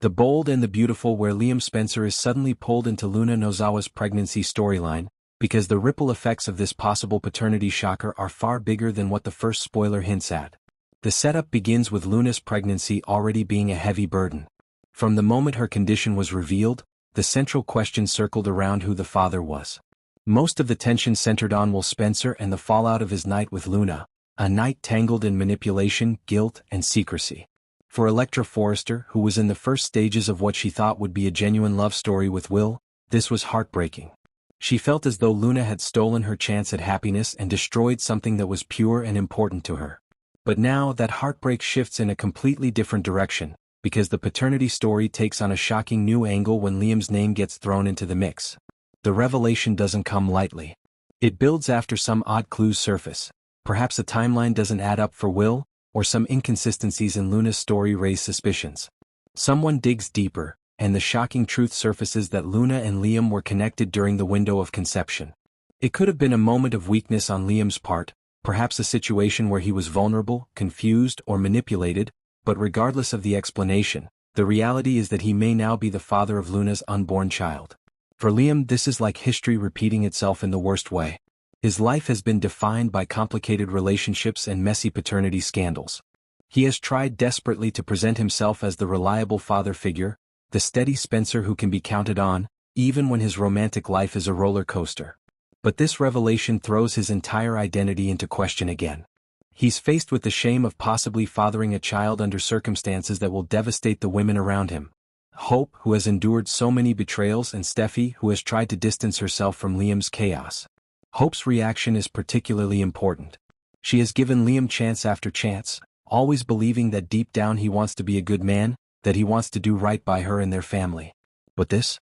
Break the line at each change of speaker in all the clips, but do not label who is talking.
The Bold and the Beautiful, where Liam Spencer is suddenly pulled into Luna Nozawa's pregnancy storyline, because the ripple effects of this possible paternity shocker are far bigger than what the first spoiler hints at. The setup begins with Luna's pregnancy already being a heavy burden. From the moment her condition was revealed, the central question circled around who the father was. Most of the tension centered on Will Spencer and the fallout of his night with Luna, a night tangled in manipulation, guilt, and secrecy. For Electra Forrester, who was in the first stages of what she thought would be a genuine love story with Will, this was heartbreaking. She felt as though Luna had stolen her chance at happiness and destroyed something that was pure and important to her. But now that heartbreak shifts in a completely different direction, because the paternity story takes on a shocking new angle when Liam's name gets thrown into the mix. The revelation doesn't come lightly. It builds after some odd clues surface. Perhaps a timeline doesn't add up for Will, or some inconsistencies in Luna's story raise suspicions. Someone digs deeper, and the shocking truth surfaces that Luna and Liam were connected during the window of conception. It could have been a moment of weakness on Liam's part, perhaps a situation where he was vulnerable, confused, or manipulated, but regardless of the explanation, the reality is that he may now be the father of Luna's unborn child. For Liam, this is like history repeating itself in the worst way. His life has been defined by complicated relationships and messy paternity scandals. He has tried desperately to present himself as the reliable father figure, the steady Spencer who can be counted on, even when his romantic life is a roller coaster. But this revelation throws his entire identity into question again. He's faced with the shame of possibly fathering a child under circumstances that will devastate the women around him. Hope, who has endured so many betrayals, and Steffi, who has tried to distance herself from Liam's chaos. Hope's reaction is particularly important. She has given Liam chance after chance, always believing that deep down he wants to be a good man, that he wants to do right by her and their family. But this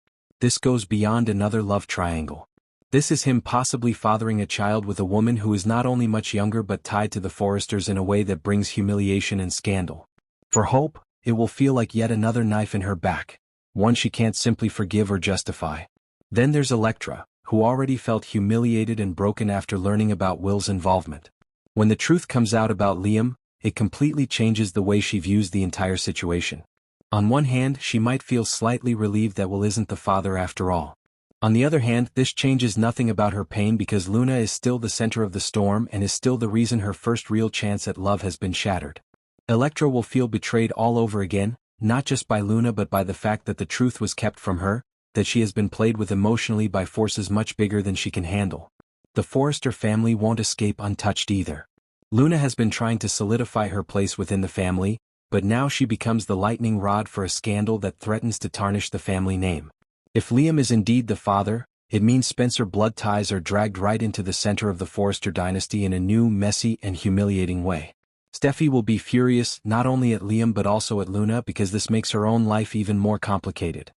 goes beyond another love triangle. This is him possibly fathering a child with a woman who is not only much younger but tied to the Forresters in a way that brings humiliation and scandal. For Hope, it will feel like yet another knife in her back, one she can't simply forgive or justify. Then there's Electra, who already felt humiliated and broken after learning about Will's involvement. When the truth comes out about Liam, it completely changes the way she views the entire situation. On one hand, she might feel slightly relieved that Will isn't the father after all. On the other hand, this changes nothing about her pain because Luna is still the center of the storm and is still the reason her first real chance at love has been shattered. Electra will feel betrayed all over again, not just by Luna but by the fact that the truth was kept from her, that she has been played with emotionally by forces much bigger than she can handle. The Forrester family won't escape untouched either. Luna has been trying to solidify her place within the family, but now she becomes the lightning rod for a scandal that threatens to tarnish the family name. If Liam is indeed the father, it means Spencer blood ties are dragged right into the center of the Forrester dynasty in a new, messy, and humiliating way. Steffi will be furious not only at Liam but also at Luna because this makes her own life even more complicated.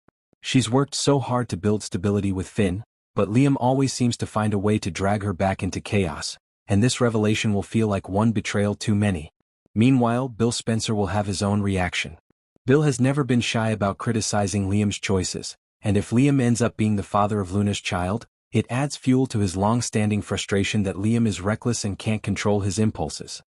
She's worked so hard to build stability with Finn, but Liam always seems to find a way to drag her back into chaos, and this revelation will feel like one betrayal too many. Meanwhile, Bill Spencer will have his own reaction. Bill has never been shy about criticizing Liam's choices, and if Liam ends up being the father of Luna's child, it adds fuel to his long-standing frustration that Liam is reckless and can't control his impulses.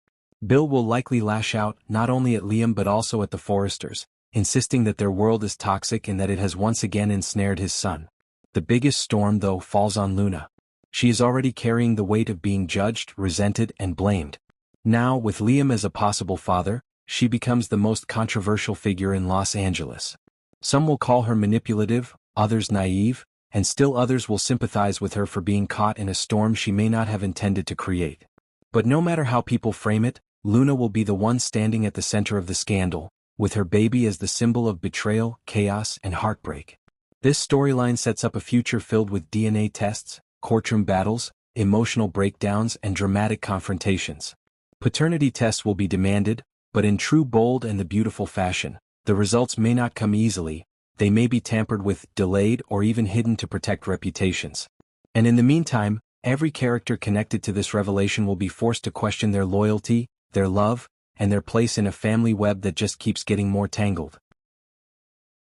Bill will likely lash out not only at Liam but also at the Forresters, insisting that their world is toxic and that it has once again ensnared his son. The biggest storm, though, falls on Luna. She is already carrying the weight of being judged, resented, and blamed. Now, with Liam as a possible father, she becomes the most controversial figure in Los Angeles. Some will call her manipulative, others naive, and still others will sympathize with her for being caught in a storm she may not have intended to create. But no matter how people frame it, Luna will be the one standing at the center of the scandal, with her baby as the symbol of betrayal, chaos, and heartbreak. This storyline sets up a future filled with DNA tests, courtroom battles, emotional breakdowns, and dramatic confrontations. Paternity tests will be demanded, but in true Bold and the Beautiful fashion, the results may not come easily, they may be tampered with, delayed, or even hidden to protect reputations. And in the meantime, every character connected to this revelation will be forced to question their loyalty, their love, and their place in a family web that just keeps getting more tangled.